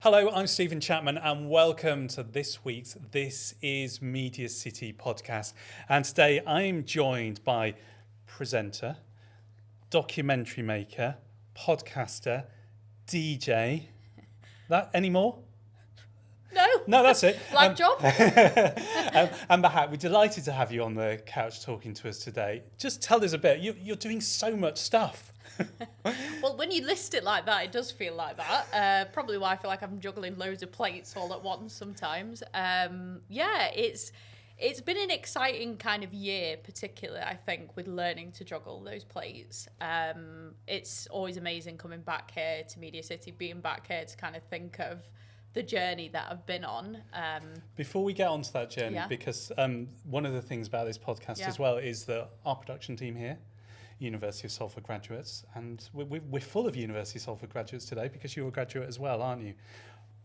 Hello, I'm Stephen Chapman and welcome to this week's This is MediaCity podcast. And today I'm joined by presenter, documentary maker, podcaster, DJ. That any more? No, that's it. Like job. And Haque, we're delighted to have you on the couch talking to us today. Just tell us a bit. You're doing so much stuff. Well, when you list it like that, it does feel like that. Probably why I feel like I'm juggling loads of plates all at once sometimes. It's been an exciting kind of year, particularly, I think, with learning to juggle those plates. It's always amazing coming back here to MediaCity, being back here to kind of think of the journey that I've been on. Before we get onto that journey, because one of the things about this podcast as well is that our production team here, University of Salford graduates, and we're full of University of Salford graduates today because you're a graduate as well, aren't you?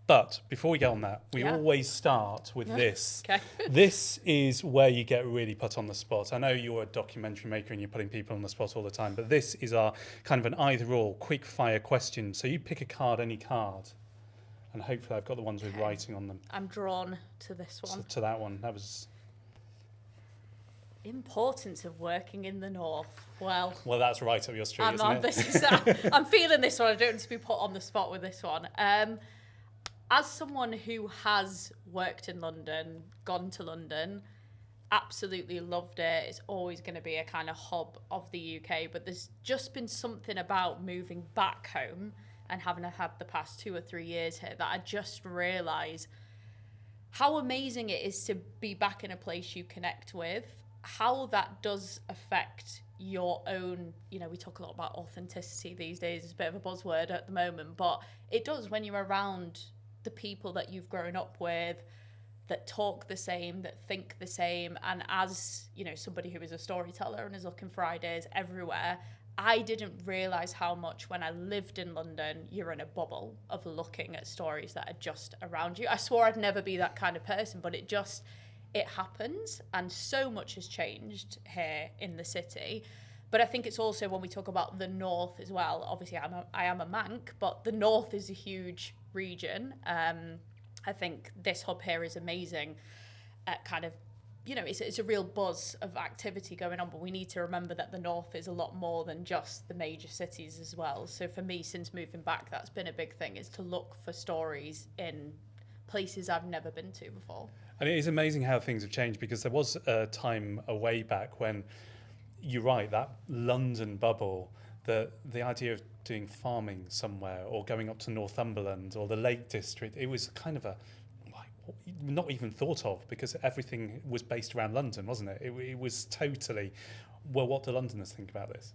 But before we get on that, we always start with this. Okay. This is where you get really put on the spot. I know you're a documentary maker and you're putting people on the spot all the time, but this is our kind of an either-or, quick-fire question. So you pick a card, any card, and hopefully I've got the ones with writing on them. I'm drawn to this one. To that one. That was... Importance of working in the north. Well, that's right up your street, isn't it? I'm feeling this one. I don't need to be put on the spot with this one. As someone who has worked in London, gone to London, absolutely loved it. It's always going to be a kind of hub of the UK. But there's just been something about moving back home and having had the past 2 or 3 years here that I just realise how amazing it is to be back in a place you connect with. How that does affect your own, we talk a lot about authenticity these days. It's a bit of a buzzword at the moment, but it does when you're around the people that you've grown up with, that talk the same, that think the same. And as, somebody who is a storyteller and is looking for ideas everywhere, I didn't realise how much when I lived in London, you're in a bubble of looking at stories that are just around you. I swore I'd never be that kind of person, but it happens, and so much has changed here in the city. But I think it's also when we talk about the north as well, obviously I am a Manc, but the north is a huge region. I think this hub here is amazing at kind of, it's a real buzz of activity going on, but we need to remember that the north is a lot more than just the major cities as well. So for me, since moving back, that's been a big thing, is to look for stories in places I've never been to before. And it is amazing how things have changed, because there was a time a way back when, you're right, that London bubble, the idea of doing farming somewhere or going up to Northumberland or the Lake District, it was kind of not even thought of, because everything was based around London, wasn't it? It was totally, well, what do Londoners think about this?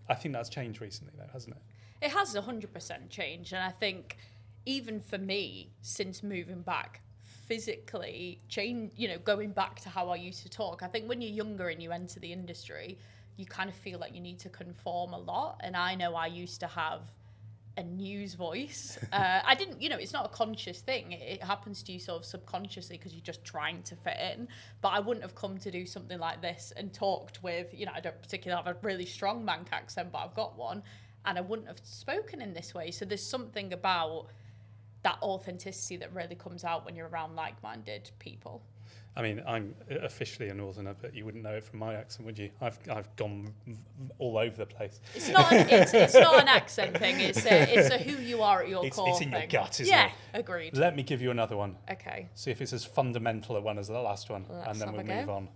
I think that's changed recently though, hasn't it? It has 100% changed, and I think even for me, since moving back, physically change, going back to how I used to talk. I think when you're younger and you enter the industry, you kind of feel like you need to conform a lot. And I know I used to have a news voice. I didn't, it's not a conscious thing. It happens to you sort of subconsciously because you're just trying to fit in. But I wouldn't have come to do something like this and talked with, I don't particularly have a really strong Manc accent, but I've got one. And I wouldn't have spoken in this way. So there's something about that authenticity that really comes out when you're around like-minded people. I mean, I'm officially a northerner, but you wouldn't know it from my accent, would you? I've gone all over the place. It's not an accent thing. It's a who you are at your core. It's in thing. your gut, isn't it? Yeah, agreed. Let me give you another one. Okay. See if it's as fundamental a one as the last one, and then we'll move on.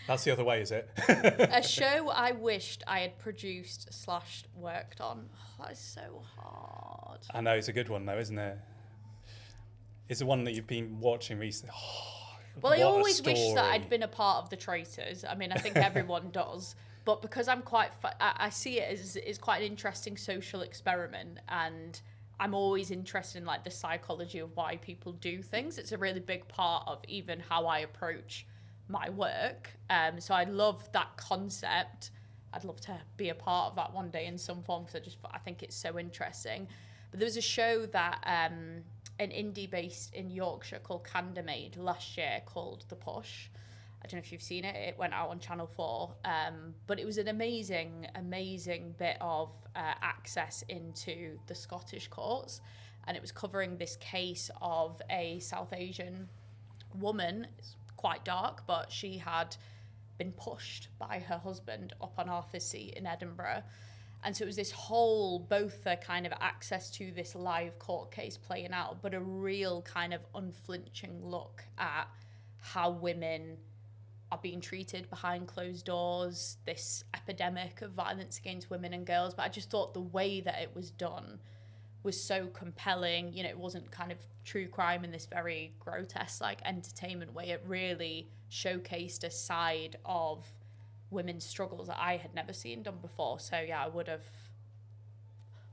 That's the other way, is it? A show I wished I had produced / worked on. Oh, that is so hard. I know, it's a good one though, isn't it? It's the one that you've been watching recently. Oh, well, I always wish that I'd been a part of The Traitors. I mean, I think everyone does. But because I'm I see it as quite an interesting social experiment, and I'm always interested in the psychology of why people do things. It's a really big part of even how I approach my work. So I love that concept. I'd love to be a part of that one day in some form, because I think it's so interesting. But there was a show that an indie based in Yorkshire called Canada made last year called The Push. I don't know if you've seen it. It went out on Channel 4. But it was an amazing bit of access into the Scottish courts. and it was covering this case of a South Asian woman. It's quite dark, but she had been pushed by her husband up on Arthur's Seat in Edinburgh. And so it was this whole, both the kind of access to this live court case playing out, but a real kind of unflinching look at how women are being treated behind closed doors, this epidemic of violence against women and girls. But I just thought the way that it was done was so compelling. You know, it wasn't kind of true crime in this very grotesque, like, entertainment way. It really showcased a side of women's struggles that I had never seen done before. So yeah, I would have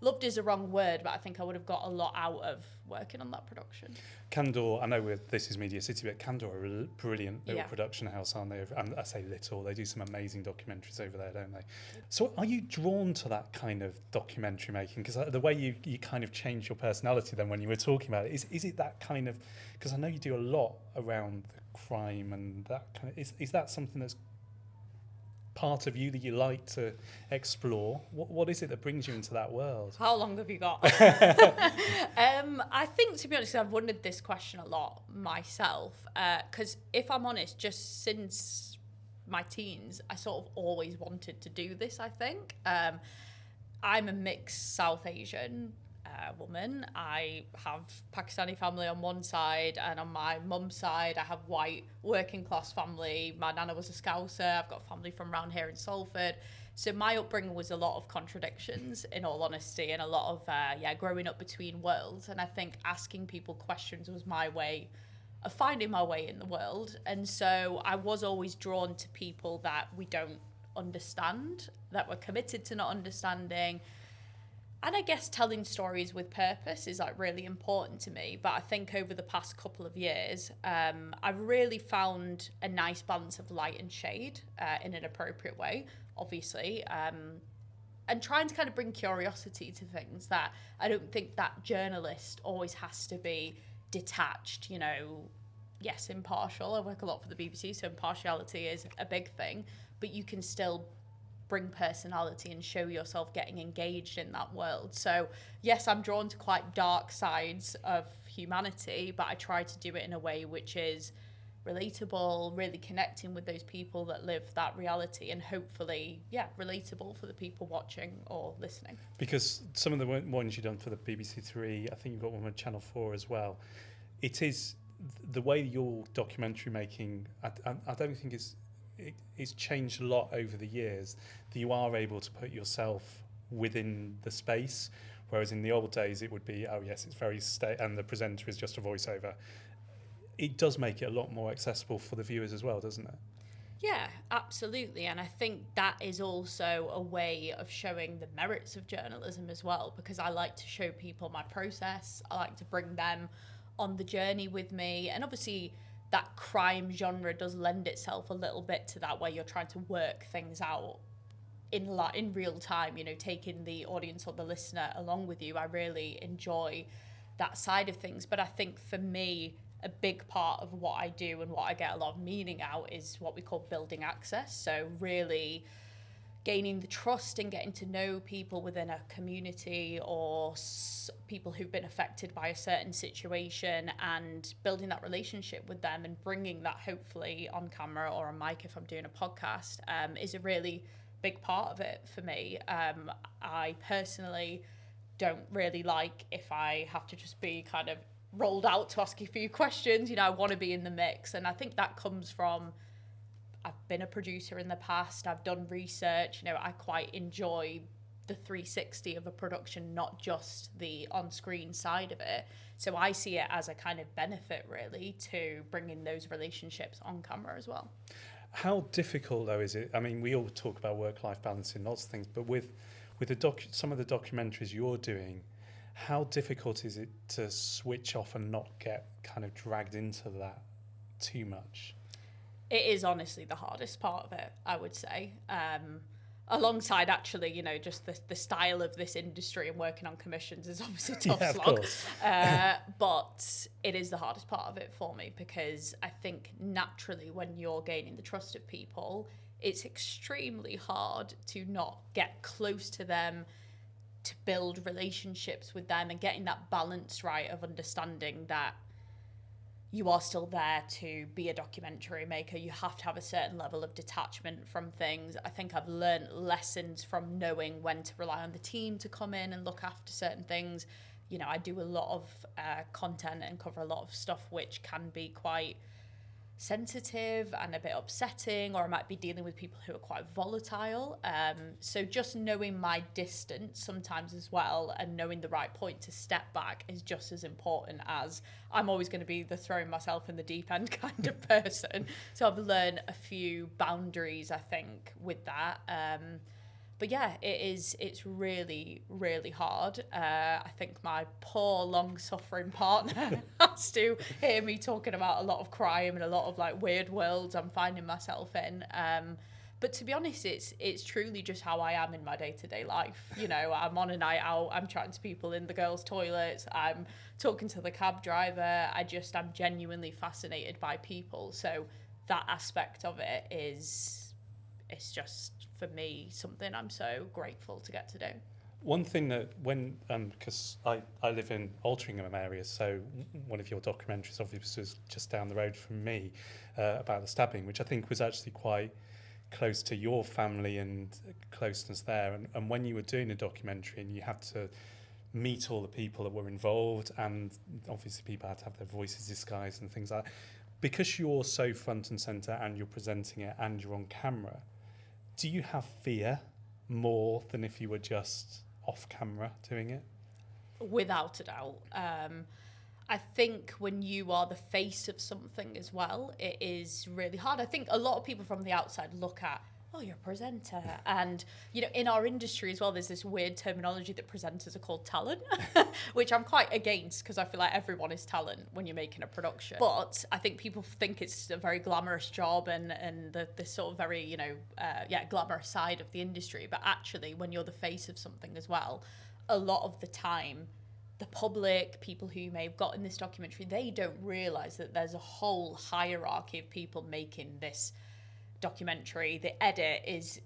loved is a wrong word, but I think I would have got a lot out of working on that production. Candor, I know this is MediaCity, but Candor are a brilliant little Yeah. production house, aren't they? And I say little, they do some amazing documentaries over there, don't they? So are you drawn to that kind of documentary making? Because the way you kind of changed your personality then when you were talking about it, is it that kind of, because I know you do a lot around the crime and that kind of, is that something that's part of you that you like to explore? What is it that brings you into that world? How long have you got? I think, to be honest, I've wondered this question a lot myself, because if I'm honest, just since my teens, I sort of always wanted to do this, I think. I'm a mixed South Asian woman. I have Pakistani family on one side, and on my mum's side I have white working class family. My nana was a Scouser. I've got family from around here in Salford. So my upbringing was a lot of contradictions, in all honesty, and a lot of growing up between worlds. And I think asking people questions was my way of finding my way in the world. And so I was always drawn to people that we don't understand, that we're committed to not understanding. And I guess telling stories with purpose is like really important to me. But I think over the past couple of years, I've really found a nice balance of light and shade in an appropriate way, obviously. And trying to kind of bring curiosity to things that I don't think that journalist always has to be detached, you know, yes, impartial. I work a lot for the BBC, so impartiality is a big thing. But you can still bring personality and show yourself getting engaged in that world. So yes, I'm drawn to quite dark sides of humanity, but I try to do it in a way which is relatable, really connecting with those people that live that reality, and hopefully, relatable for the people watching or listening. Because some of the ones you've done for the BBC Three, I think you've got one with Channel 4 as well, it is the way your documentary making, I don't think it's changed a lot over the years, that you are able to put yourself within the space, whereas in the old days it would be, oh yes, it's very and the presenter is just a voiceover. It does make it a lot more accessible for the viewers as well, doesn't it? Yeah, absolutely. And I think that is also a way of showing the merits of journalism as well, because I like to show people my process. I like to bring them on the journey with me. And obviously that crime genre does lend itself a little bit to that, where you're trying to work things out in real time, you know, taking the audience or the listener along with you. I really enjoy that side of things. But I think for me, a big part of what I do and what I get a lot of meaning out is what we call building access. So really gaining the trust and getting to know people within a community or people who've been affected by a certain situation, and building that relationship with them and bringing that hopefully on camera or on mic if I'm doing a podcast is a really big part of it for me. I personally don't really like if I have to just be kind of rolled out to ask you a few questions. You know, I want to be in the mix, and I think that comes from, I've been a producer in the past, I've done research, you know, I quite enjoy the 360 of a production, not just the on-screen side of it. So I see it as a kind of benefit really to bring in those relationships on camera as well. How difficult though is it? I mean, we all talk about work-life balance and lots of things, but with some of the documentaries you're doing, how difficult is it to switch off and not get kind of dragged into that too much? It is honestly the hardest part of it, I would say. Alongside actually, you know, just the style of this industry and working on commissions is obviously a tough slog. But it is the hardest part of it for me, because I think naturally when you're gaining the trust of people, it's extremely hard to not get close to them, to build relationships with them and getting that balance right of understanding that you are still there to be a documentary maker. You have to have a certain level of detachment from things. I think I've learned lessons from knowing when to rely on the team to come in and look after certain things. You know, I do a lot of content and cover a lot of stuff which can be quite sensitive and a bit upsetting, or I might be dealing with people who are quite volatile. So just knowing my distance sometimes as well, and knowing the right point to step back is just as important as I'm always going to be the throwing myself in the deep end kind of person. So I've learned a few boundaries, I think, with that. But yeah, it's really, really hard. I think my poor, long-suffering partner has to hear me talking about a lot of crime and a lot of like weird worlds I'm finding myself in. But to be honest, it's truly just how I am in my day-to-day life. You know, I'm on a night out, I'm chatting to people in the girls' toilets, I'm talking to the cab driver. I'm genuinely fascinated by people. So that aspect of it it's just, for me, something I'm so grateful to get to do. One thing that because I live in Altrincham area, so one of your documentaries obviously was just down the road from me about the stabbing, which I think was actually quite close to your family and closeness there. And when you were doing a documentary and you had to meet all the people that were involved, and obviously people had to have their voices disguised and things like that, because you're so front and centre and you're presenting it and you're on camera, do you have fear more than if you were just off camera doing it? Without a doubt. I think when you are the face of something as well, it is really hard. I think a lot of people from the outside look at, oh, you're a presenter. And, you know, in our industry as well, there's this weird terminology that presenters are called talent, which I'm quite against, because I feel like everyone is talent when you're making a production. But I think people think it's a very glamorous job and the sort of very, you know, glamorous side of the industry. But actually, when you're the face of something as well, a lot of the time, the public, people who you may have got in this documentary, they don't realise that there's a whole hierarchy of people making this documentary. The edit is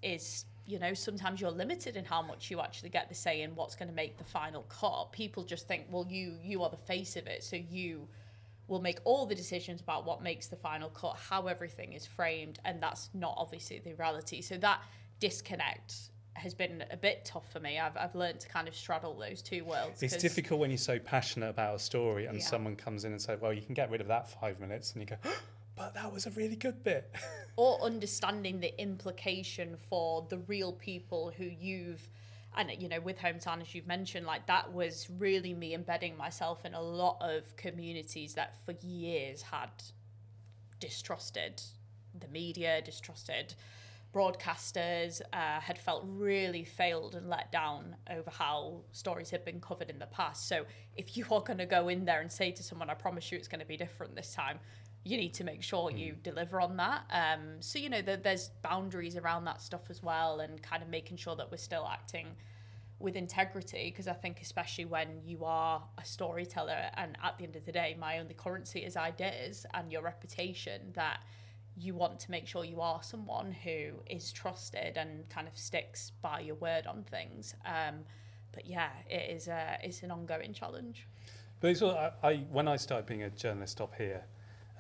you know, sometimes you're limited in how much you actually get to say in what's going to make the final cut. People just think, well, you are the face of it, so you will make all the decisions about what makes the final cut, how everything is framed, and that's not obviously the reality. So that disconnect has been a bit tough for me. I've learned to kind of straddle those two worlds. It's difficult when you're so passionate about a story and Yeah. someone comes in and says, well, you can get rid of that 5 minutes, and you go, but that was a really good bit. Or understanding the implication for the real people who and you know, with Hometown, as you've mentioned, like that was really me embedding myself in a lot of communities that for years had distrusted the media, distrusted broadcasters, had felt really failed and let down over how stories had been covered in the past. So if you are going to go in there and say to someone, I promise you it's going to be different this time, you need to make sure you deliver on that. So, you know, there's boundaries around that stuff as well, and kind of making sure that we're still acting with integrity, because I think especially when you are a storyteller, and at the end of the day, my only currency is ideas and your reputation, that you want to make sure you are someone who is trusted and kind of sticks by your word on things. But yeah, it's an ongoing challenge. But it's all, when I started being a journalist up here,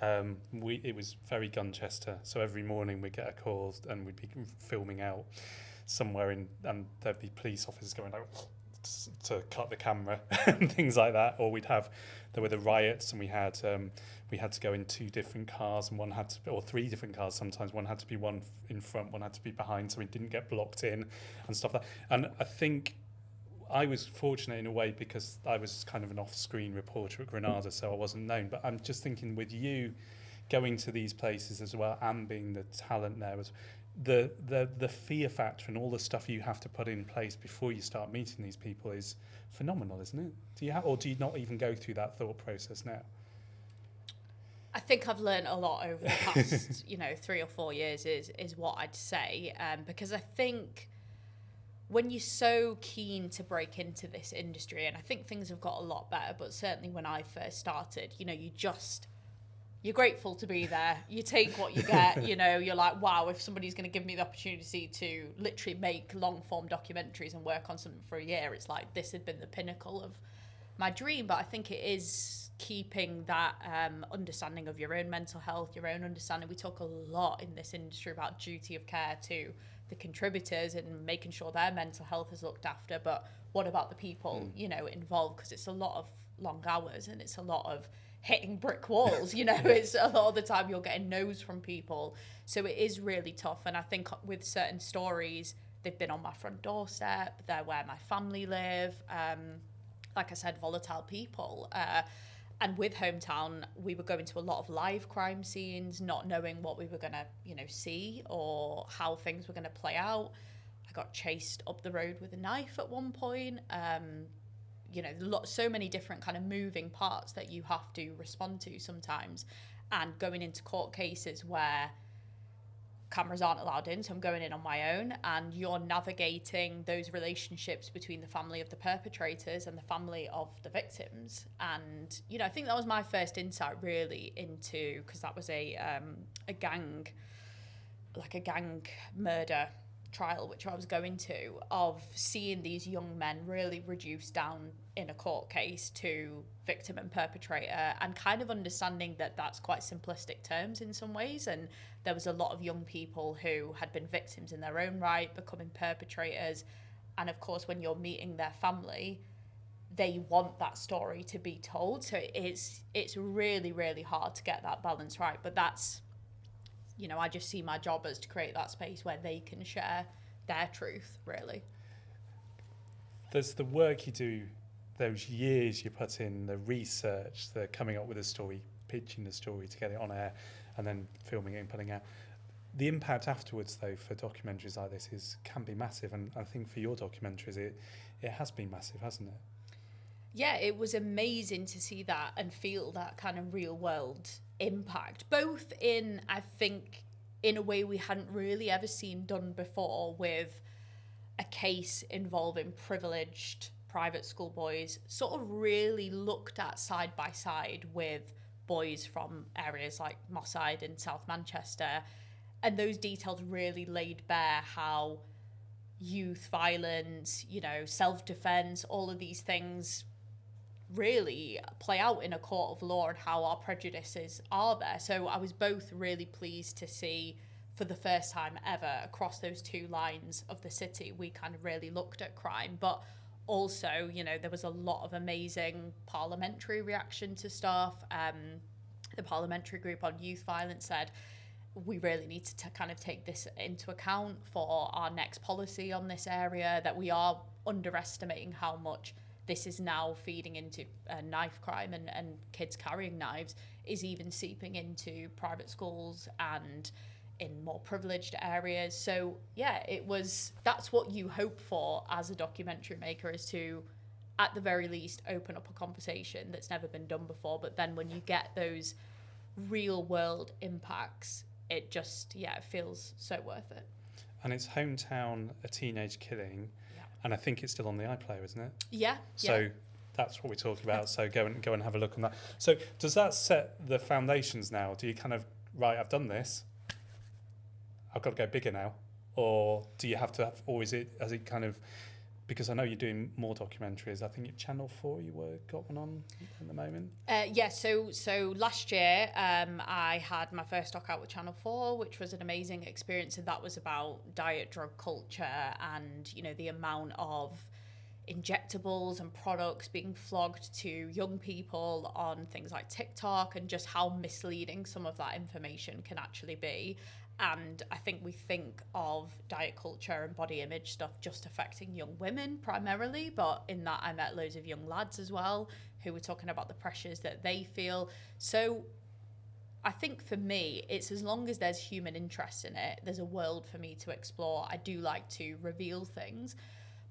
it was very Gunchester. So every morning we'd get a call and we'd be filming out somewhere and there'd be police officers going like to cut the camera and things like that. Or there were the riots, and we had to go in 2 different cars, and one had to, or 3 different cars sometimes. One had to be one in front, one had to be behind, so we didn't get blocked in and stuff like that. And I think I was fortunate in a way because I was kind of an off-screen reporter at Granada, so I wasn't known. But I'm just thinking, with you going to these places as well and being the talent there, was the fear factor and all the stuff you have to put in place before you start meeting these people is phenomenal, isn't it? Do you not even go through that thought process now? I think I've learned a lot over the past, 3 or 4 years is what I'd say, because I think when you're so keen to break into this industry, and I think things have got a lot better, but certainly when I first started, you just you're grateful to be there. You take what you get, you know, you're like, wow, if somebody's going to give me the opportunity to literally make long form documentaries and work on something for a year, it's like this had been the pinnacle of my dream. But I think it is keeping that understanding of your own mental health, your own understanding. We talk a lot in this industry about duty of care to the contributors and making sure their mental health is looked after. But what about the people, you know, involved? Because it's a lot of long hours and it's a lot of hitting brick walls, you know. It's a lot of the time you're getting no's from people, so it is really tough. And I think with certain stories, they've been on my front doorstep, they're where my family live, like I said, volatile people, and with Hometown we were going to a lot of live crime scenes, not knowing what we were going to, you know, see or how things were going to play out. I got chased up the road with a knife at one point. You know, so many different kind of moving parts that you have to respond to sometimes, and going into court cases where cameras aren't allowed in, so I'm going in on my own, and you're navigating those relationships between the family of the perpetrators and the family of the victims. And, you know, I think that was my first insight really into, because that was a gang murder trial which I was going to, of seeing these young men really reduced down in a court case to victim and perpetrator, and kind of understanding that that's quite simplistic terms in some ways, and there was a lot of young people who had been victims in their own right becoming perpetrators. And of course when you're meeting their family, they want that story to be told, so it's really, really hard to get that balance right. But that's, you know, I just see my job as to create that space where they can share their truth, really. There's the work you do, those years you put in, the research, the coming up with a story, pitching the story to get it on air, and then filming it and putting it out. The impact afterwards, though, for documentaries like this can be massive, and I think for your documentaries, it has been massive, hasn't it? Yeah, it was amazing to see that and feel that kind of real world impact, both in, I think, in a way we hadn't really ever seen done before, with a case involving privileged private school boys sort of really looked at side by side with boys from areas like Moss Side and South Manchester, and those details really laid bare how youth violence, you know, self-defense, all of these things really play out in a court of law, and how our prejudices are there. So I was both really pleased to see, for the first time ever across those two lines of the city, we kind of really looked at crime. But also, you know, there was a lot of amazing parliamentary reaction to stuff. The parliamentary group on youth violence said, we really need to kind of take this into account for our next policy on this area, that we are underestimating how much this is now feeding into knife crime, and kids carrying knives is even seeping into private schools and in more privileged areas. So yeah, that's what you hope for as a documentary maker, is to, at the very least, open up a conversation that's never been done before. But then when you get those real world impacts, it just, it feels so worth it. And it's Hometown, a teenage killing. And I think it's still on the iPlayer, isn't it? Yeah. So that's what we're talking about. So go and have a look on that. So does that set the foundations now? Do you kind of, right, I've done this, I've got to go bigger now? Or do you have to have, or has it kind of, because I know you're doing more documentaries. I think at Channel 4 got one on at the moment. So last year I had my first doc out with Channel 4, which was an amazing experience, and that was about diet drug culture and, you know, the amount of injectables and products being flogged to young people on things like TikTok, and just how misleading some of that information can actually be. And I think we think of diet culture and body image stuff just affecting young women primarily, but in that I met loads of young lads as well who were talking about the pressures that they feel. So I think for me, it's, as long as there's human interest in it, there's a world for me to explore. I do like to reveal things,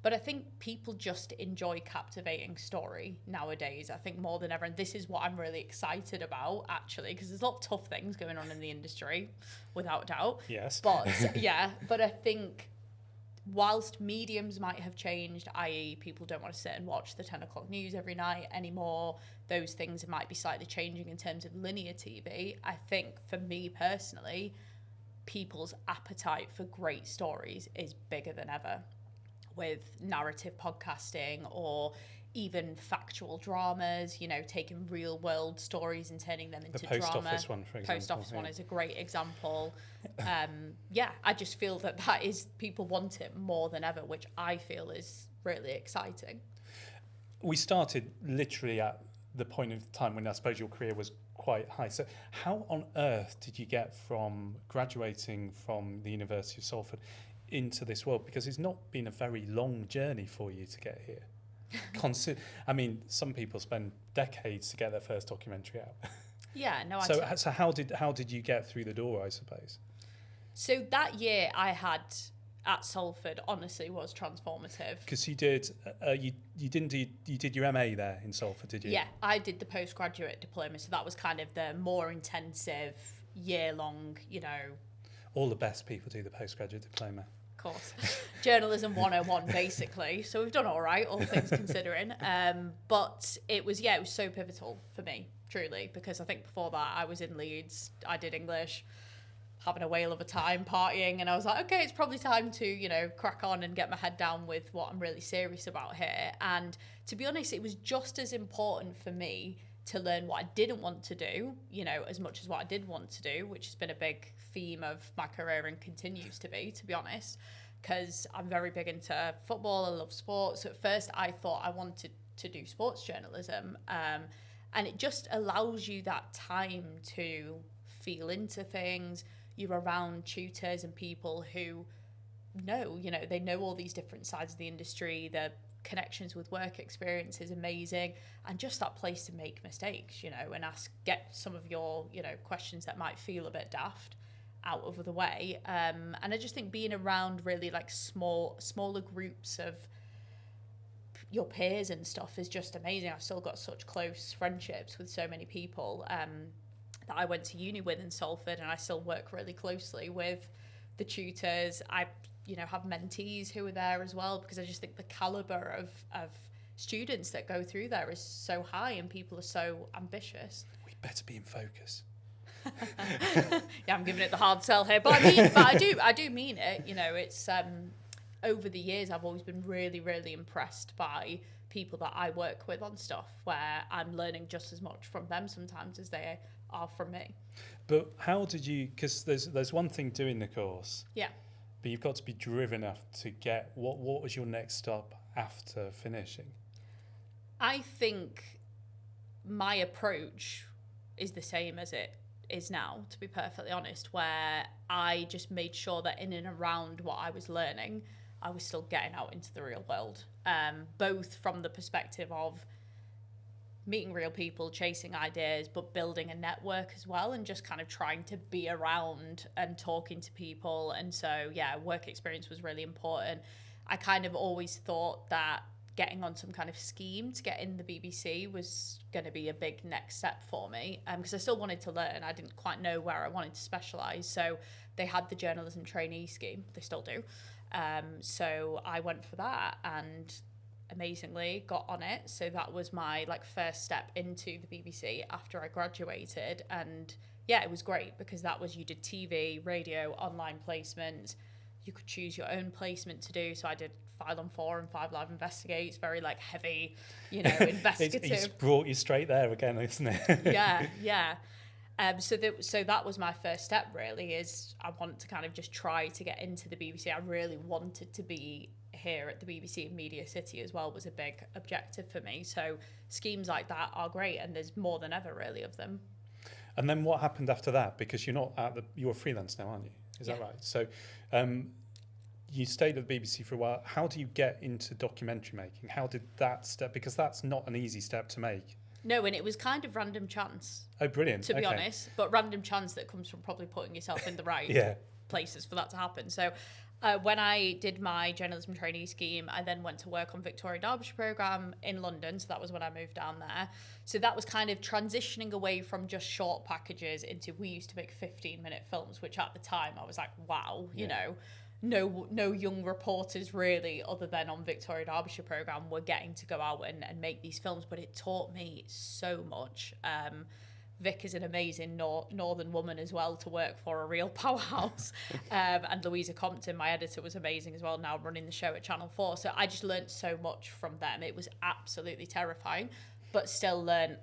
but I think people just enjoy captivating story nowadays, I think, more than ever. And this is what I'm really excited about, actually, because there's a lot of tough things going on in the industry, without doubt. Yes. But but I think whilst mediums might have changed, i.e. people don't want to sit and watch the 10 o'clock news every night anymore, those things might be slightly changing in terms of linear TV. I think for me personally, people's appetite for great stories is bigger than ever, with narrative podcasting or even factual dramas, you know, taking real world stories and turning them into the post drama. office one, for example. Post office one is a great example. Yeah, I just feel that is, people want it more than ever, which I feel is really exciting. We started literally at the point of time when I suppose your career was quite high. So how on earth did you get from graduating from the University of Salford into this world? Because it's not been a very long journey for you to get here. I mean, some people spend decades to get their first documentary out. Yeah, no. So how did you get through the door, I suppose? So that year I had at Salford honestly was transformative. Because you did you did your MA there in Salford, did you? Yeah, I did the postgraduate diploma, so that was kind of the more intensive year-long, you know. All the best people do the postgraduate diploma. Course. Journalism 101 basically, so we've done all right, all things considering, but it was so pivotal for me, truly, because I think before that I was in Leeds, I did English, having a whale of a time partying, and I was like, okay, it's probably time to, you know, crack on and get my head down with what I'm really serious about here. And to be honest, it was just as important for me to learn what I didn't want to do, you know, as much as what I did want to do, which has been a big theme of my career and continues to be honest, because I'm very big into football. I love sports. At first I thought I wanted to do sports journalism, and it just allows you that time to feel into things. You're around tutors and people who know, you know, they know all these different sides of the industry. The connections with work experience is amazing, and just that place to make mistakes, you know, and get some of your, you know, questions that might feel a bit daft out of the way. And I just think being around really like smaller groups of your peers and stuff is just amazing. I've still got such close friendships with so many people that I went to uni with in Salford, and I still work really closely with the tutors. I, you know, have mentees who are there as well, because I just think the caliber of students that go through there is so high, and people are so ambitious. We better be in focus. Yeah, I'm giving it the hard sell here, but I do mean it. You know, it's over the years I've always been really, really impressed by people that I work with on stuff, where I'm learning just as much from them sometimes as they are from me. But how did you? Because there's one thing doing the course. Yeah. But you've got to be driven enough to get what was your next stop after finishing? I think my approach is the same as it is now, to be perfectly honest, where I just made sure that in and around what I was learning, I was still getting out into the real world, both from the perspective of meeting real people, chasing ideas, but building a network as well, and just kind of trying to be around and talking to people. And so, yeah, work experience was really important. I kind of always thought that getting on some kind of scheme to get in the BBC was going to be a big next step for me, because I still wanted to learn. I didn't quite know where I wanted to specialise. So they had the journalism trainee scheme. They still do. So I went for that and amazingly got on it. So that was my first step into the BBC after I graduated. And yeah, it was great, because that was, you did TV, radio, online placement. You could choose your own placement to do. So I did 5 on 4 and 5 Live Investigates, very heavy, investigative. It's brought you straight there again, isn't it? Yeah. So that was my first step, really, is I want to kind of just try to get into the BBC. I really wanted to be here at the BBC in MediaCity as well, was a big objective for me. So schemes like that are great, and there's more than ever really of them. And then what happened after that? Because you're freelance now, aren't you? Is that right? So you stayed at the BBC for a while. How do you get into documentary making? How did that step? Because that's not an easy step to make. No, and it was kind of random chance. Oh, brilliant. To be honest, but random chance that comes from probably putting yourself in the right places for that to happen. So when I did my journalism trainee scheme, I then went to work on Victoria Derbyshire programme in London. So that was when I moved down there. So that was kind of transitioning away from just short packages into, we used to make 15-minute films, which at the time I was like, wow, you know, no young reporters really, other than on Victoria Derbyshire programme, were getting to go out and make these films. But it taught me so much. Vic is an amazing northern woman as well to work for, a real powerhouse. And Louisa Compton, my editor, was amazing as well, now running the show at Channel 4. So I just learnt so much from them. It was absolutely terrifying, but still learnt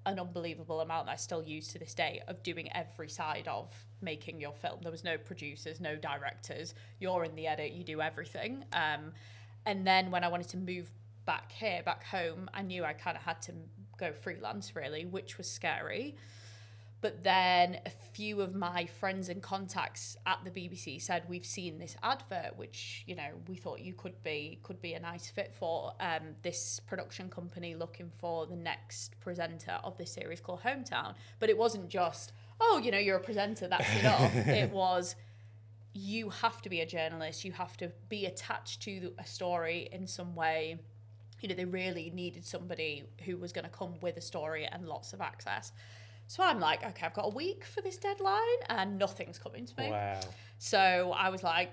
an unbelievable amount that I still use to this day of doing every side of making your film. There was no producers, no directors. You're in the edit, you do everything. And then when I wanted to move back home, I knew I kind of had to go freelance really, which was scary. But then a few of my friends and contacts at the BBC said, we've seen this advert, which, you know, we thought you could be a nice fit for, this production company looking for the next presenter of this series called Hometown. But it wasn't just, oh, you know, you're a presenter, that's enough. It was, you have to be a journalist, you have to be attached to a story in some way. You know, they really needed somebody who was going to come with a story and lots of access. So I'm like, okay, I've got a week for this deadline and nothing's coming to me. Wow. So I was like,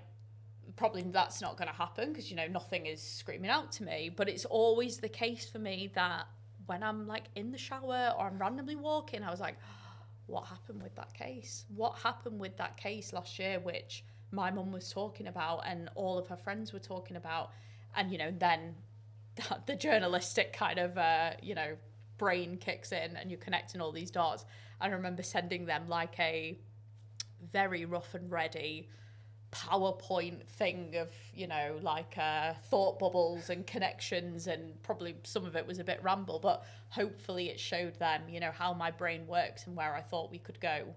probably that's not going to happen because, you know, nothing is screaming out to me. But it's always the case for me that when I'm like in the shower or I'm randomly walking, I was like, what happened with that case? What happened with that case last year, which my mum was talking about and all of her friends were talking about? And, you know, then the journalistic kind of, you know, brain kicks in and you're connecting all these dots. I remember sending them like a very rough and ready PowerPoint thing of, you know, like thought bubbles and connections, and probably some of it was a bit ramble, but hopefully it showed them, you know, how my brain works and where I thought we could go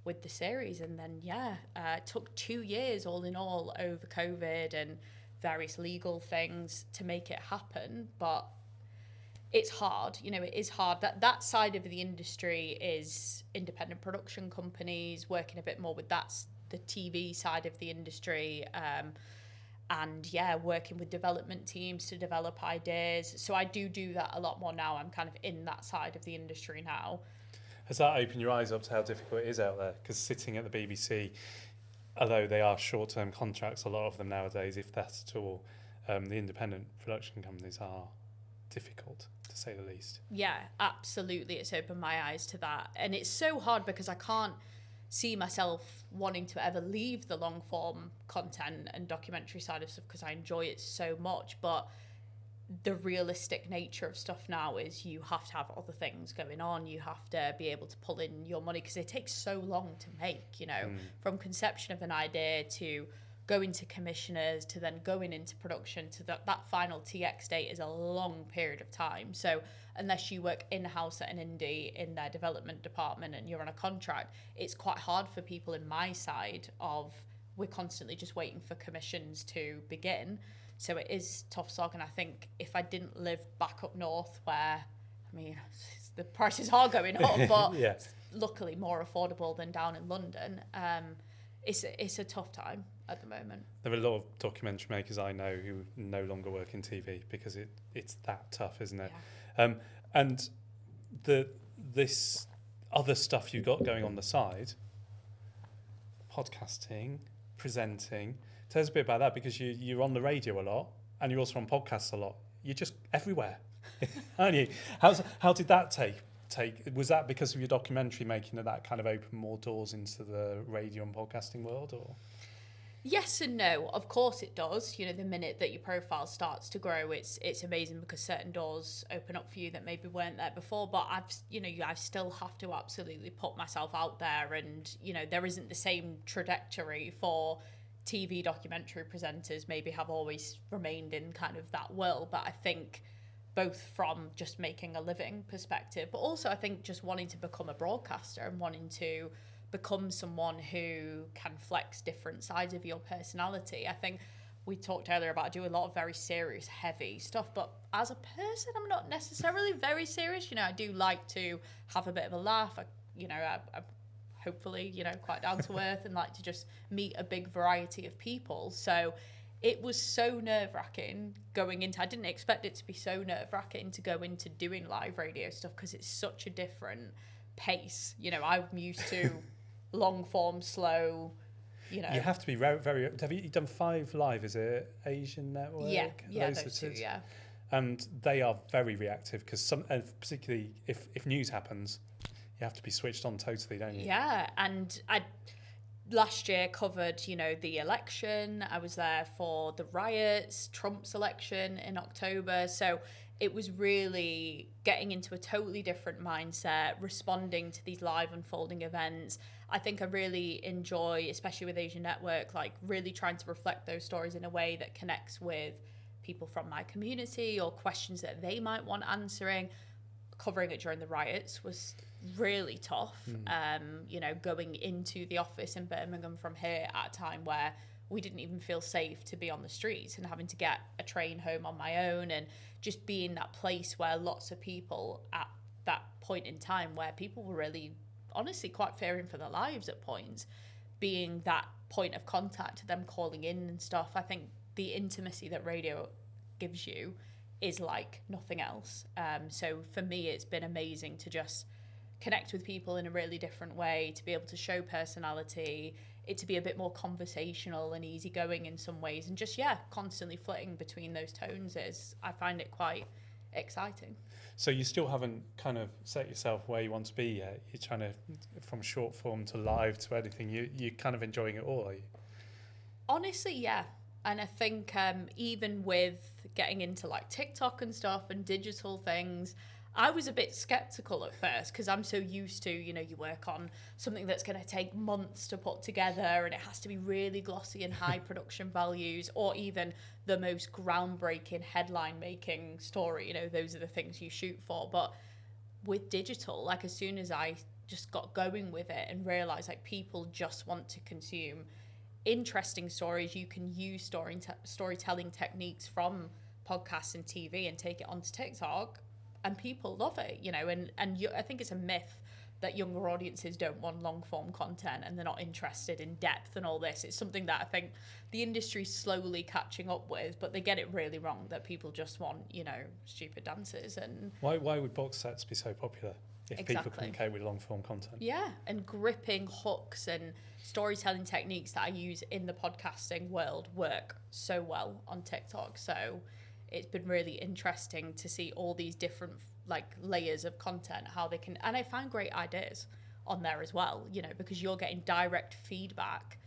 with the series. And then, it took 2 years all in all over COVID and various legal things to make it happen. But it's hard, you know, it is hard. That side of the industry is independent production companies, working a bit more with the TV side of the industry, and working with development teams to develop ideas. So I do that a lot more now. I'm kind of in that side of the industry now. Has that opened your eyes up to how difficult it is out there? Because sitting at the BBC, although they are short-term contracts, a lot of them nowadays, if that's at all, the independent production companies are difficult, to say the least. Yeah, absolutely. It's opened my eyes to that. And it's so hard because I can't see myself wanting to ever leave the long-form content and documentary side of stuff because I enjoy it so much. But the realistic nature of stuff now is you have to have other things going on. You have to be able to pull in your money because it takes so long to make, you know, from conception of an idea to going to commissioners to then going into production to that final TX date is a long period of time. So unless you work in-house at an indie in their development department and you're on a contract, it's quite hard for people in my side of we're constantly just waiting for commissions to begin. So it is tough slog, and I think if I didn't live back up north where, I mean, the prices are going up, but luckily more affordable than down in London, it's a tough time at the moment. There are a lot of documentary makers I know who no longer work in TV because it's that tough, isn't it? Yeah. And this other stuff you got going on the side, podcasting, presenting. Tell us a bit about that, because you're on the radio a lot and you're also on podcasts a lot. You're just everywhere, aren't you? How did that take? Was that because of your documentary making that kind of opened more doors into the radio and podcasting world, or? Yes and no. Of course it does. You know, the minute that your profile starts to grow, it's amazing because certain doors open up for you that maybe weren't there before. But I still have to absolutely put myself out there, and you know, there isn't the same trajectory for TV documentary presenters maybe have always remained in kind of that world. But I think both from just making a living perspective, but also I think just wanting to become a broadcaster and wanting to become someone who can flex different sides of your personality. I think we talked earlier about I do a lot of very serious, heavy stuff, but as a person, I'm not necessarily very serious. You know, I do like to have a bit of a laugh. I'm hopefully, you know, quite down to earth and like to just meet a big variety of people. So it was so nerve-wracking going into, I didn't expect it to be so nerve-wracking to go into doing live radio stuff because it's such a different pace. You know, I'm used to long form, slow, you know. You have to be very, very. Have you done 5 Live? Is it Asian Network? Yeah, those two, yeah. And they are very reactive because particularly if news happens, you have to be switched on totally, don't you? Yeah, and I last year covered, you know, the election. I was there for the riots, Trump's election in October. So it was really getting into a totally different mindset, responding to these live unfolding events. I think I really enjoy, especially with Asian Network, like really trying to reflect those stories in a way that connects with people from my community or questions that they might want answering. Covering it during the riots was really tough. You know, going into the office in Birmingham from here at a time where we didn't even feel safe to be on the streets, and having to get a train home on my own, and just being that place where lots of people at that point in time where people were really honestly quite fearing for their lives at points, being that point of contact to them calling in and stuff. I think the intimacy that radio gives you is like nothing else. So for me, it's been amazing to just connect with people in a really different way, to be able to show personality, it to be a bit more conversational and easygoing in some ways, and just, yeah, constantly flitting between those tones I find it quite exciting. So you still haven't kind of set yourself where you want to be yet? You're trying to, from short form to live to anything, you're kind of enjoying it all, are you? Honestly, yeah. And I think even with getting into like TikTok and stuff and digital things, I was a bit skeptical at first because I'm so used to, you know, you work on something that's going to take months to put together and it has to be really glossy and high production values, or even the most groundbreaking headline making story. You know, those are the things you shoot for. But with digital, like as soon as I just got going with it and realized like people just want to consume interesting stories, you can use storytelling techniques from podcasts and TV and take it onto TikTok, and people love it, you know. And I think it's a myth that younger audiences don't want long form content and they're not interested in depth and all this. It's something that I think the industry's slowly catching up with, but they get it really wrong, that people just want, you know, stupid dances. And why would box sets be so popular if people couldn't cope with long form content? Yeah, and gripping hooks and storytelling techniques that I use in the podcasting world work so well on TikTok. So it's been really interesting to see all these different like layers of content, how they can, and I find great ideas on there as well, you know, because you're getting direct feedback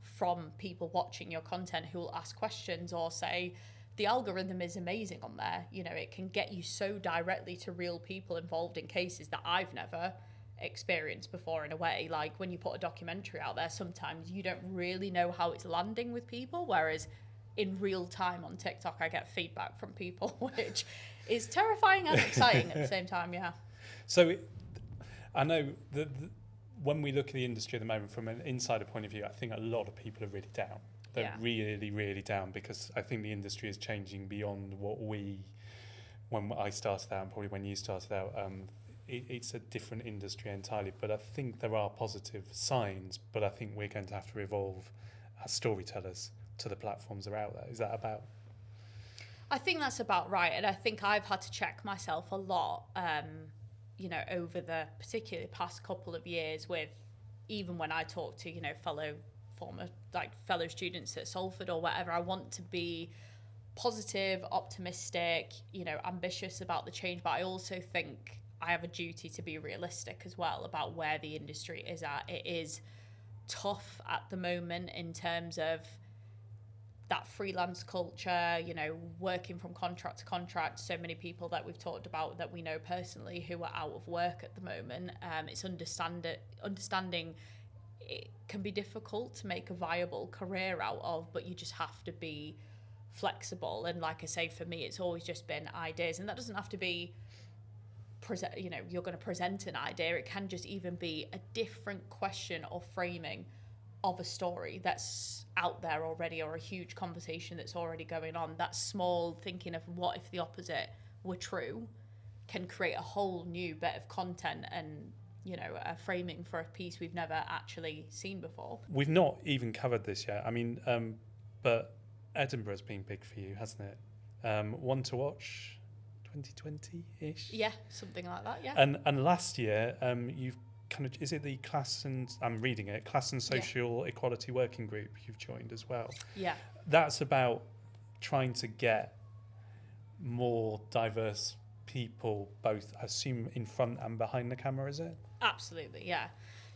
from people watching your content who will ask questions or say, the algorithm is amazing on there. You know, it can get you so directly to real people involved in cases that I've never experienced before, in a way. Like when you put a documentary out there, sometimes you don't really know how it's landing with people, whereas in real time on TikTok I get feedback from people, which is terrifying and exciting at the same time. Yeah. So I know that when we look at the industry at the moment from an insider point of view, I think a lot of people are really down. They're really, really down, because I think the industry is changing beyond when I started out and probably when you started out. It's a different industry entirely, but I think there are positive signs, but I think we're going to have to evolve as storytellers to the platforms that are out there. Is that about? I think that's about right. And I think I've had to check myself a lot, you know, over the particularly past couple of years, with even when I talk to, you know, fellow students at Salford or whatever, I want to be positive, optimistic, you know, ambitious about the change, but I also think I have a duty to be realistic as well about where the industry is at. It is tough at the moment in terms of that freelance culture, you know, working from contract to contract. So many people that we've talked about that we know personally who are out of work at the moment. It's understanding it can be difficult to make a viable career out of, but you just have to be flexible. And like I say, for me, it's always just been ideas, and that doesn't have to be you know, you're going to present an idea. It can just even be a different question or framing of a story that's out there already, or a huge conversation that's already going on. That small thinking of what if the opposite were true can create a whole new bit of content and, you know, a framing for a piece we've never actually seen before. We've not even covered this yet. I mean, but Edinburgh's been big for you, hasn't it? One to watch, 2020-ish? Yeah, something like that, yeah. And last year, you've kind of, is it the class and, I'm reading it, class and social equality working group you've joined as well? Yeah. That's about trying to get more diverse people, both, I assume, in front and behind the camera, is it? Absolutely, yeah.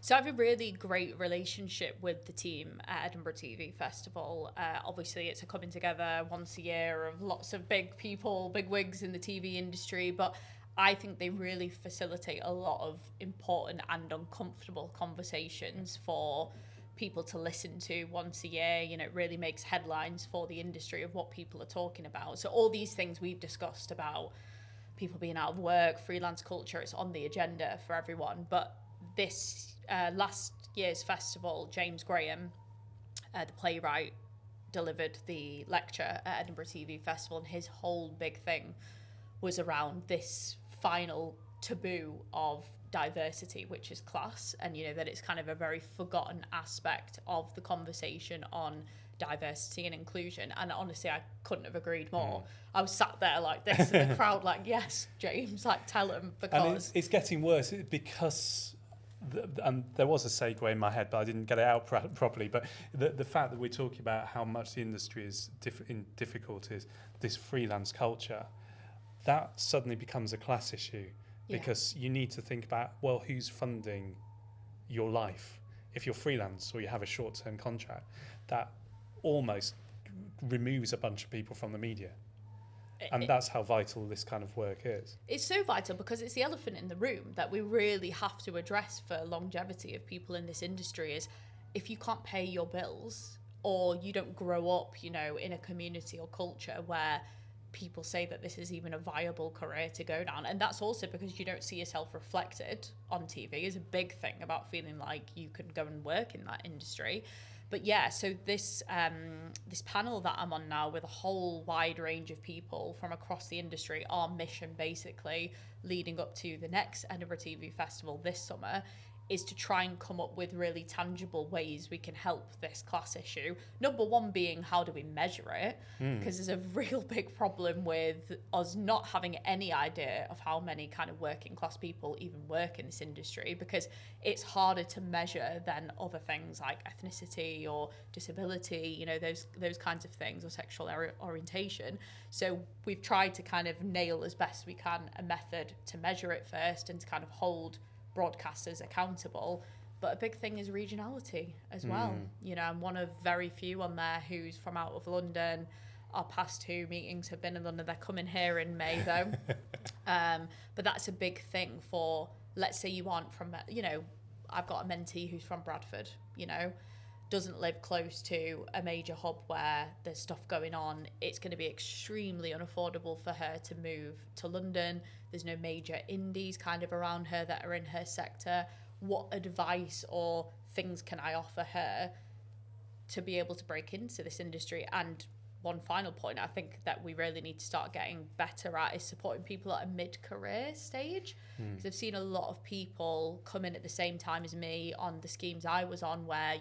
So I have a really great relationship with the team at Edinburgh TV Festival. Obviously, it's a coming together once a year of lots of big people, big wigs in the TV industry, but I think they really facilitate a lot of important and uncomfortable conversations for people to listen to once a year. You know, it really makes headlines for the industry of what people are talking about. So all these things we've discussed about people being out of work, freelance culture, it's on the agenda for everyone. But this last year's festival, James Graham, the playwright, delivered the lecture at Edinburgh TV Festival, and his whole big thing was around this final taboo of diversity, which is class, and you know that it's kind of a very forgotten aspect of the conversation on diversity and inclusion. And honestly, I couldn't have agreed more. I was sat there like this in the crowd like, yes, James, like tell him, because... And it's getting worse because, and there was a segue in my head, but I didn't get it out properly, but the fact that we're talking about how much the industry is in difficulties, this freelance culture, that suddenly becomes a class issue, because you need to think about, well, who's funding your life? If you're freelance or you have a short-term contract, that almost removes a bunch of people from the media. And that's how vital this kind of work is. It's so vital because it's the elephant in the room that we really have to address for longevity of people in this industry. Is if you can't pay your bills, or you don't grow up, you know, in a community or culture where people say that this is even a viable career to go down. And that's also because you don't see yourself reflected on TV is a big thing about feeling like you can go and work in that industry. But yeah, so this this panel that I'm on now with a whole wide range of people from across the industry, our mission basically leading up to the next Edinburgh TV Festival this summer is to try and come up with really tangible ways we can help this class issue. Number one being, how do we measure it? Because there's a real big problem with us not having any idea of how many kind of working class people even work in this industry, because it's harder to measure than other things like ethnicity or disability, you know, those kinds of things, or sexual orientation. So we've tried to kind of nail as best we can a method to measure it first and to kind of hold broadcasters accountable. But a big thing is regionality as well. You know, I'm one of very few on there who's from out of London. Our past 2 meetings have been in London. They're coming here in May though. But that's a big thing for, let's say you aren't from, you know, I've got a mentee who's from Bradford, you know, doesn't live close to a major hub where there's stuff going on. It's going to be extremely unaffordable for her to move to London. There's no major indies kind of around her that are in her sector. What advice or things can I offer her to be able to break into this industry? And one final point I think that we really need to start getting better at is supporting people at a mid-career stage. Because I've seen a lot of people come in at the same time as me on the schemes I was on, where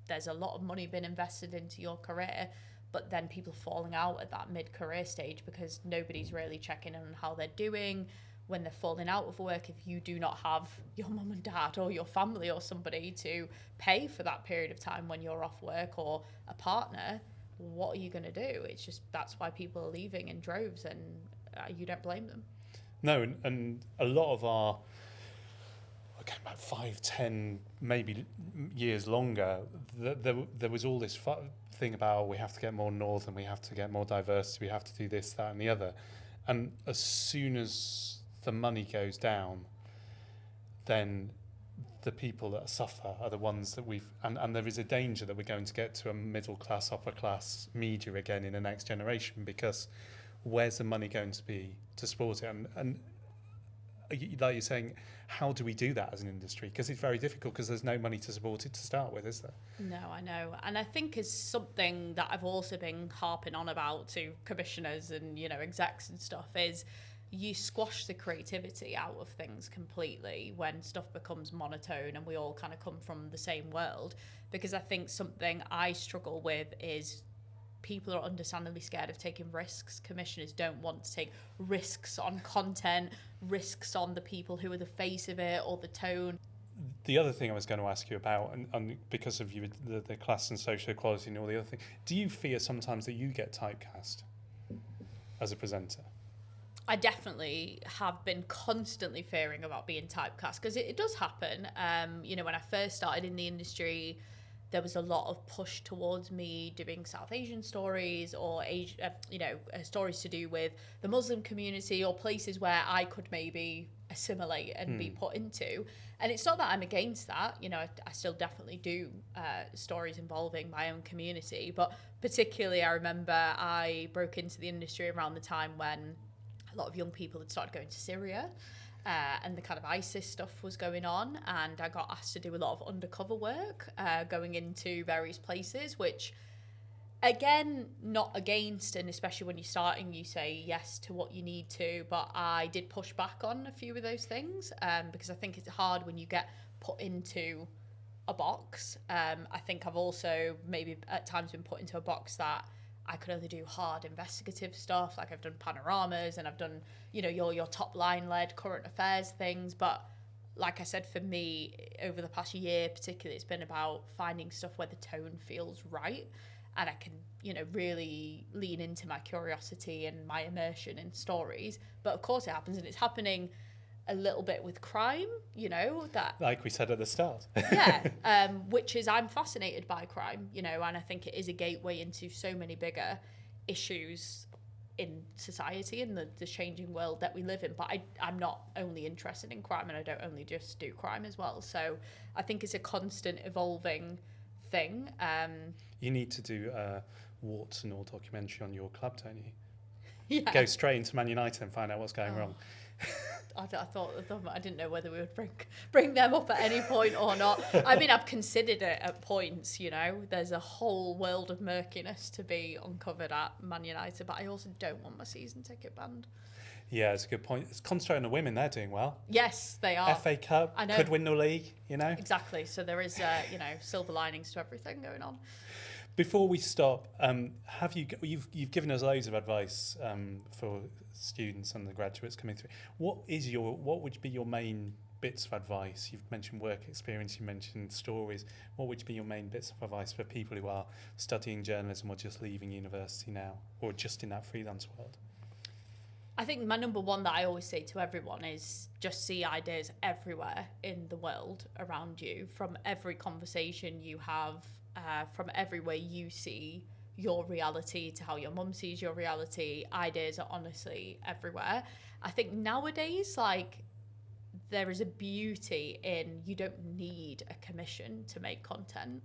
there's a lot of money been invested into your career, but then people falling out at that mid-career stage because nobody's really checking in on how they're doing. When they're falling out of work, if you do not have your mum and dad or your family or somebody to pay for that period of time when you're off work, or a partner, what are you going to do? It's just, that's why people are leaving in droves, and you don't blame them. No, and a lot of our, about 5, 10, maybe years longer, there was all this thing about, we have to get more northern, we have to get more diversity, we have to do this, that and the other. And as soon as the money goes down, then the people that suffer are the ones that and there is a danger that we're going to get to a middle class, upper class media again in the next generation, because where's the money going to be to support it? And like you're saying, how do we do that as an industry? Because it's very difficult, because there's no money to support it to start with, is there? No, I know. And I think it's something that I've also been harping on about to commissioners and, you know, execs and stuff, is you squash the creativity out of things completely when stuff becomes monotone and we all kind of come from the same world. Because I think something I struggle with is people are understandably scared of taking risks. Commissioners don't want to take risks on content, risks on the people who are the face of it or the tone. the other thing I was going to ask you about, and because of you, the class and social equality and all the other things, do you fear sometimes that you get typecast as a presenter? I definitely have been constantly fearing about being typecast, because it does happen. You know, when I first started in the industry, there was a lot of push towards me doing South Asian stories or stories to do with the Muslim community or places where I could maybe assimilate and be put into. And it's not that I'm against that. You know, I still definitely do stories involving my own community. But particularly, I remember I broke into the industry around the time when a lot of young people had started going to Syria. And the kind of ISIS stuff was going on, and I got asked to do a lot of undercover work, going into various places, which, again, not against, and especially when you're starting, you say yes to what you need to, but I did push back on a few of those things, because I think it's hard when you get put into a box. I think I've also maybe at times been put into a box that I could only do hard investigative stuff. Like I've done panoramas and I've done, you know, your top line led current affairs things. But like I said, for me, over the past year particularly, it's been about finding stuff where the tone feels right. And I can, you know, really lean into my curiosity and my immersion in stories. But of course it happens, and it's happening a little bit with crime, you know, that, like we said at the start. Which is, I'm fascinated by crime, you know, and I think it is a gateway into so many bigger issues in society and the changing world that we live in. But I'm not only interested in crime, and I don't only just do crime as well. So I think it's a constant evolving thing. You need to do a warts and all documentary on your club, don't you? Yeah. Go straight into Man United and find out what's going wrong. I didn't know whether we would bring them up at any point or not. I mean, I've considered it at points, you know. There's a whole world of murkiness to be uncovered at Man United, but I also don't want my season ticket banned. Yeah, it's a good point. It's concentrating on the women. They're doing well. Yes, they are. FA Cup, I know. could win the league, you know. Exactly. So there is, you know, silver linings to everything going on. Before we stop, you've given us loads of advice for students and the graduates coming through. What would be your main bits of advice? You've mentioned work experience, you mentioned stories. What would be your main bits of advice for people who are studying journalism or just leaving university now, or just in that freelance world? I think my number one that I always say to everyone is just see ideas everywhere in the world around you, from every conversation you have, from everywhere you see your reality to how your mum sees your reality. Ideas are honestly everywhere. I think nowadays, like, there is a beauty in, you don't need a commission to make content.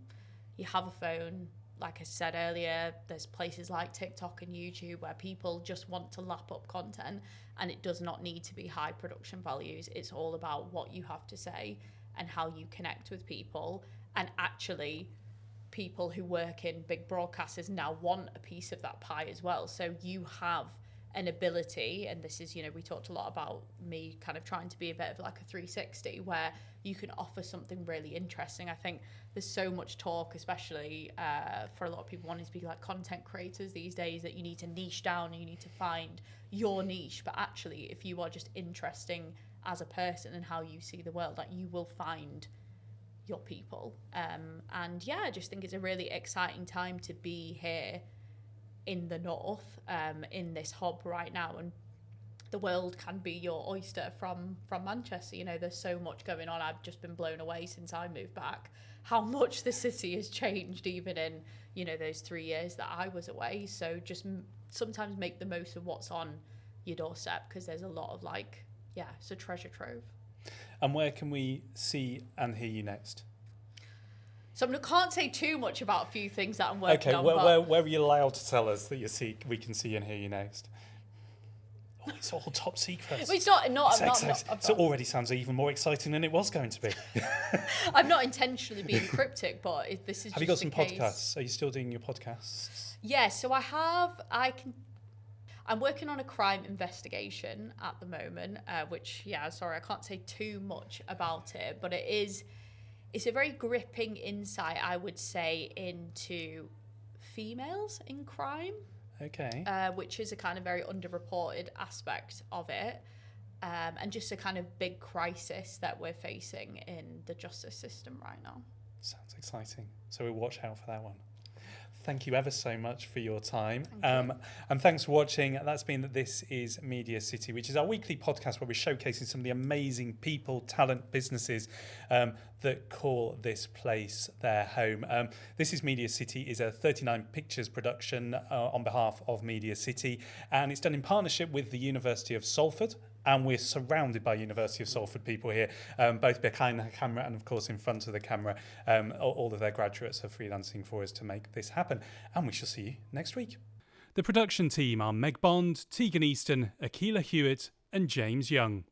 You have a phone. Like I said earlier, there's places like TikTok and YouTube where people just want to lap up content, and it does not need to be high production values. It's all about what you have to say and how you connect with people. And actually, people who work in big broadcasters now want a piece of that pie as well. So you have an ability, and this is, you know, we talked a lot about me kind of trying to be a bit of like a 360, where you can offer something really interesting. I think there's so much talk, especially for a lot of people wanting to be like content creators these days, that you need to niche down, you need to find your niche. But actually, if you are just interesting as a person and how you see the world, like, you will find your people. And yeah, I just think it's a really exciting time to be here in the north, in this hub right now, and the world can be your oyster from Manchester. You know, there's so much going on. I've just been blown away since I moved back, how much the city has changed, even in, you know, those 3 years that I was away. So just sometimes make the most of what's on your doorstep, because there's a lot of, like, yeah, it's a treasure trove. And where can we see and hear you next? So I can't say too much about a few things that I'm working on. Where are you allowed to tell us that we can see and hear you next? Oh, it's all top secret. Well, it's not. It already sounds even more exciting than it was going to be. I'm not intentionally being cryptic, but this is. Have you got some podcasts? Are you still doing your podcasts? Yeah, so I have. I'm working on a crime investigation at the moment, which, yeah, sorry, I can't say too much about it, but it's a very gripping insight, I would say, into females in crime. Okay. Which is a kind of very underreported aspect of it. and just a kind of big crisis that we're facing in the justice system right now. Sounds exciting. So we'll watch out for that one. Thank you ever so much for your time. Thank And thanks for watching. That's been This is Media City, which is our weekly podcast where we're showcasing some of the amazing people, talent, businesses that call this place their home. This is Media City is a 39 Pictures production on behalf of Media City, and it's done in partnership with the University of Salford. And we're surrounded by University of Salford people here, both behind the camera and, of course, in front of the camera. All of their graduates are freelancing for us to make this happen. And we shall see you next week. The production team are Meg Bond, Tegan Easton, Akila Hewitt and James Young.